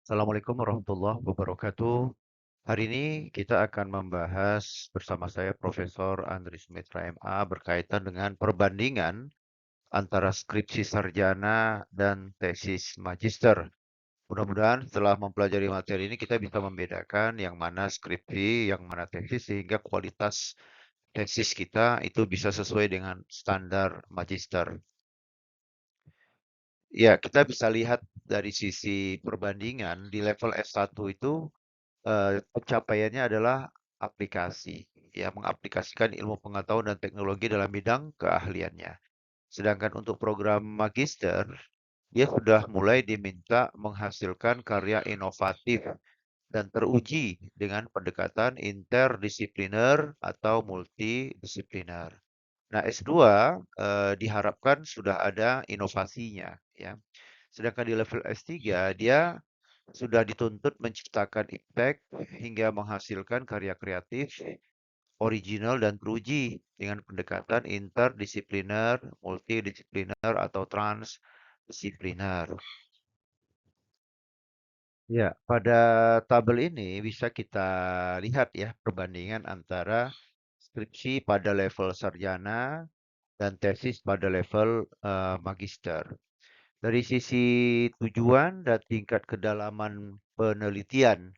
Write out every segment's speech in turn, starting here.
Assalamualaikum warahmatullahi wabarakatuh. Hari ini kita akan membahas bersama saya Profesor Andri Sumitra MA berkaitan dengan perbandingan antara skripsi sarjana dan tesis magister. Mudah-mudahan setelah mempelajari materi ini kita bisa membedakan yang mana skripsi, yang mana tesis sehingga kualitas tesis kita itu bisa sesuai dengan standar magister. Ya, kita bisa lihat dari sisi perbandingan di level S1 itu pencapaiannya adalah aplikasi, ya mengaplikasikan ilmu pengetahuan dan teknologi dalam bidang keahliannya. Sedangkan untuk program magister, dia sudah mulai diminta menghasilkan karya inovatif dan teruji dengan pendekatan interdisipliner atau multidisipliner. Nah, S2 diharapkan sudah ada inovasinya, ya. Sedangkan di level S3 dia sudah dituntut menciptakan impact hingga menghasilkan karya kreatif, original dan teruji dengan pendekatan interdisipliner, multidisipliner atau transdisipliner. Ya, pada tabel ini bisa kita lihat ya perbandingan antara skripsi pada level sarjana dan tesis pada level magister. Dari sisi tujuan dan tingkat kedalaman penelitian,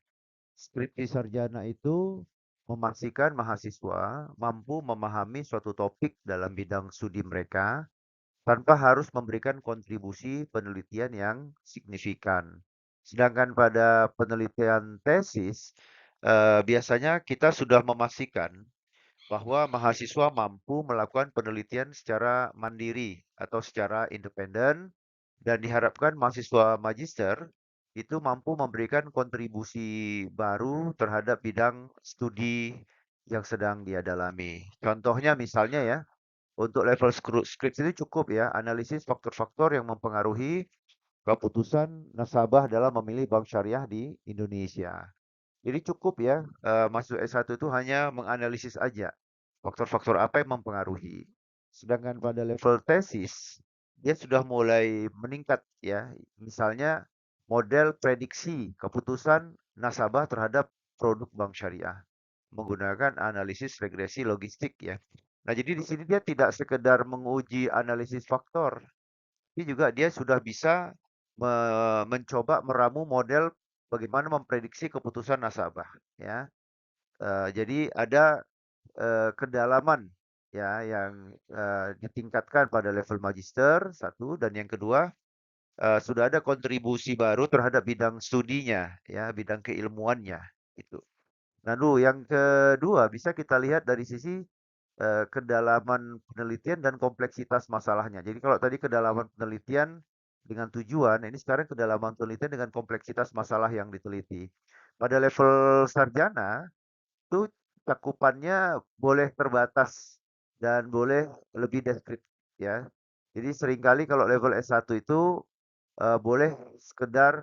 skripsi sarjana itu memastikan mahasiswa mampu memahami suatu topik dalam bidang studi mereka tanpa harus memberikan kontribusi penelitian yang signifikan. Sedangkan pada penelitian tesis, biasanya kita sudah memastikan bahwa mahasiswa mampu melakukan penelitian secara mandiri atau secara independen dan diharapkan mahasiswa magister itu mampu memberikan kontribusi baru terhadap bidang studi yang sedang dia dalami. Contohnya misalnya ya, untuk level skripsi itu cukup ya, analisis faktor-faktor yang mempengaruhi keputusan nasabah dalam memilih bank syariah di Indonesia. Jadi cukup ya, masuk S1 itu hanya menganalisis aja faktor-faktor apa yang mempengaruhi. Sedangkan pada level tesis, dia sudah mulai meningkat ya. Misalnya model prediksi keputusan nasabah terhadap produk bank syariah menggunakan analisis regresi logistik ya. Nah, jadi di sini dia tidak sekedar menguji analisis faktor, tapi juga dia sudah bisa mencoba meramu model bagaimana memprediksi keputusan nasabah ya. Jadi ada kedalaman ya yang ditingkatkan pada level magister satu dan yang kedua sudah ada kontribusi baru terhadap bidang studinya ya, bidang keilmuannya itu. Lalu yang kedua bisa kita lihat dari sisi kedalaman penelitian dan kompleksitas masalahnya. Jadi kalau tadi kedalaman penelitian dengan tujuan, ini sekarang kedalaman penelitian dengan kompleksitas masalah yang diteliti. Pada level sarjana, itu cakupannya boleh terbatas dan boleh lebih deskriptif ya. Jadi seringkali kalau level S1 itu boleh sekedar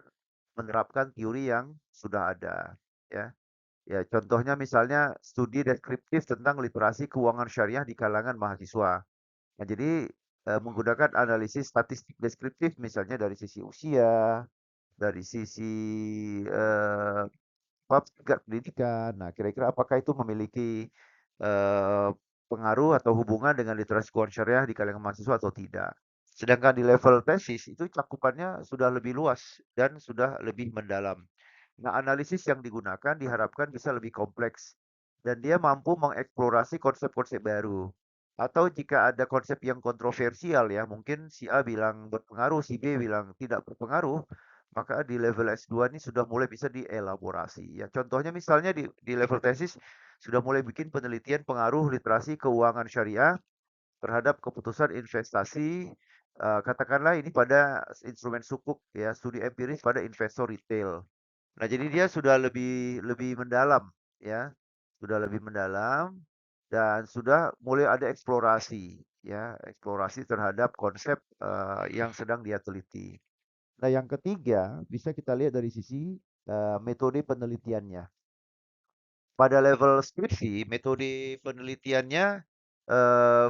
menerapkan teori yang sudah ada ya. Ya, contohnya misalnya studi deskriptif tentang literasi keuangan syariah di kalangan mahasiswa. Nah, jadi menggunakan analisis statistik deskriptif misalnya dari sisi usia, dari sisi eh, bab tingkat pendidikan. Nah, kira-kira apakah itu memiliki eh, pengaruh atau hubungan dengan literasi keuangan syariah di kalangan mahasiswa atau tidak. Sedangkan di level tesis itu cakupannya sudah lebih luas dan sudah lebih mendalam. Nah, analisis yang digunakan diharapkan bisa lebih kompleks dan dia mampu mengeksplorasi konsep-konsep baru. Atau jika ada konsep yang kontroversial ya, mungkin si A bilang berpengaruh, si B bilang tidak berpengaruh, maka di level S2 ini sudah mulai bisa dielaborasi. Ya, contohnya misalnya di level tesis sudah mulai bikin penelitian pengaruh literasi keuangan syariah terhadap keputusan investasi, katakanlah ini pada instrumen sukuk ya, studi empiris pada investor retail. Nah, jadi dia sudah lebih lebih mendalam ya, sudah lebih mendalam dan sudah mulai ada eksplorasi ya, eksplorasi terhadap konsep yang sedang dia teliti. Nah, yang ketiga bisa kita lihat dari sisi metode penelitiannya. Pada level skripsi, metode penelitiannya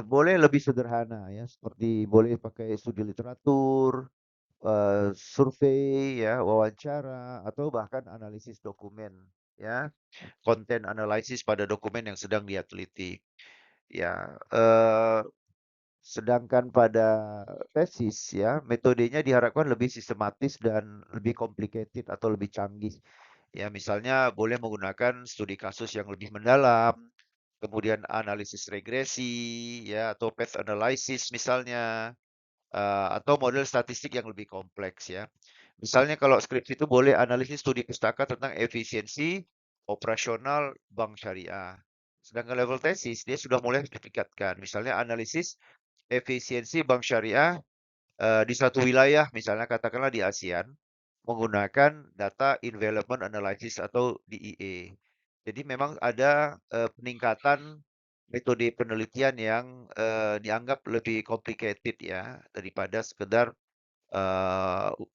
boleh lebih sederhana ya, seperti boleh pakai studi literatur, survei ya, wawancara, atau bahkan analisis dokumen ya, konten analisis pada dokumen yang sedang dia teliti. Ya, sedangkan pada tesis ya, metodenya diharapkan lebih sistematis dan lebih complicated atau lebih canggih. Ya, misalnya boleh menggunakan studi kasus yang lebih mendalam, kemudian analisis regresi, ya, atau path analysis misalnya, atau model statistik yang lebih kompleks ya. Misalnya kalau skripsi itu boleh analisis studi pustaka tentang efisiensi operasional bank syariah. Sedangkan level tesis dia sudah mulai ditingkatkan. Misalnya analisis efisiensi bank syariah di satu wilayah, misalnya katakanlah di ASEAN, menggunakan data environment analysis atau DEA. Jadi memang ada peningkatan metode penelitian yang dianggap lebih complicated ya daripada sekedar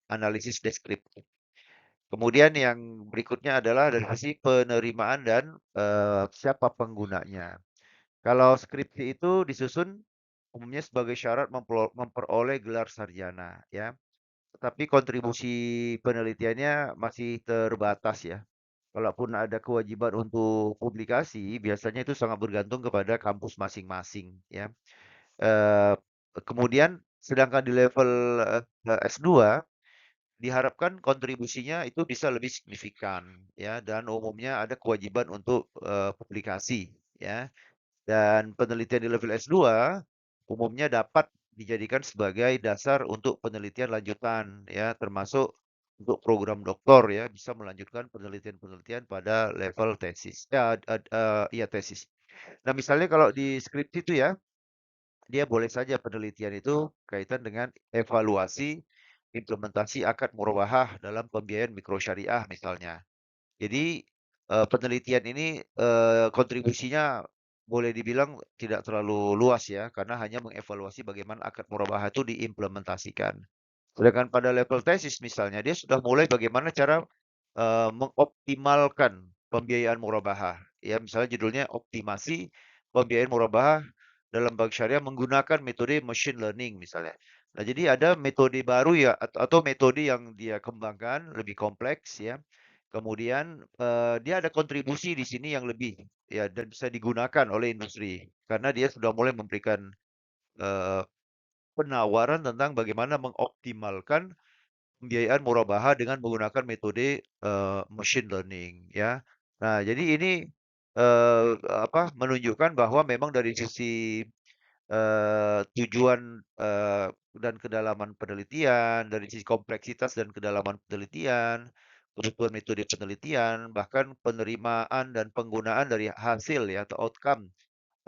analisis deskriptif. Kemudian yang berikutnya adalah dari sisi penerimaan dan siapa penggunanya. Kalau skripsi itu disusun umumnya sebagai syarat memperoleh gelar sarjana ya. Tetapi kontribusi penelitiannya masih terbatas ya. Kalaupun ada kewajiban untuk publikasi, biasanya itu sangat bergantung kepada kampus masing-masing ya. Eee, kemudian sedangkan di level, S2 diharapkan kontribusinya itu bisa lebih signifikan ya dan umumnya ada kewajiban untuk, publikasi ya. Dan penelitian di level S2 umumnya dapat dijadikan sebagai dasar untuk penelitian lanjutan ya, termasuk untuk program doktor ya, bisa melanjutkan penelitian-penelitian pada level tesis. Ya, iya tesis. Nah, misalnya kalau di skripsi itu ya, dia boleh saja penelitian itu kaitan dengan evaluasi implementasi akad murabahah dalam pembiayaan mikro syariah misalnya. Jadi, penelitian ini, kontribusinya boleh dibilang tidak terlalu luas ya, karena hanya mengevaluasi bagaimana akad murabahah itu diimplementasikan. Sedangkan pada level tesis misalnya, dia sudah mulai bagaimana cara, mengoptimalkan pembiayaan murabahah. Ya, misalnya judulnya optimasi pembiayaan murabahah dalam bank syariah menggunakan metode machine learning misalnya. Nah, jadi ada metode baru ya atau metode yang dia kembangkan lebih kompleks ya. Kemudian, dia ada kontribusi di sini yang lebih ya dan bisa digunakan oleh industri karena dia sudah mulai memberikan, eee, penawaran tentang bagaimana mengoptimalkan pembiayaan murabahah dengan menggunakan metode, machine learning ya. Nah, jadi ini, menunjukkan bahwa memang dari sisi tujuan, dan kedalaman penelitian, dari sisi kompleksitas dan kedalaman penelitian, kebutuhan metode penelitian, bahkan penerimaan dan penggunaan dari hasil ya atau outcome,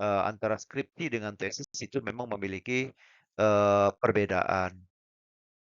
antara skripsi dengan tesis itu memang memiliki, perbedaan.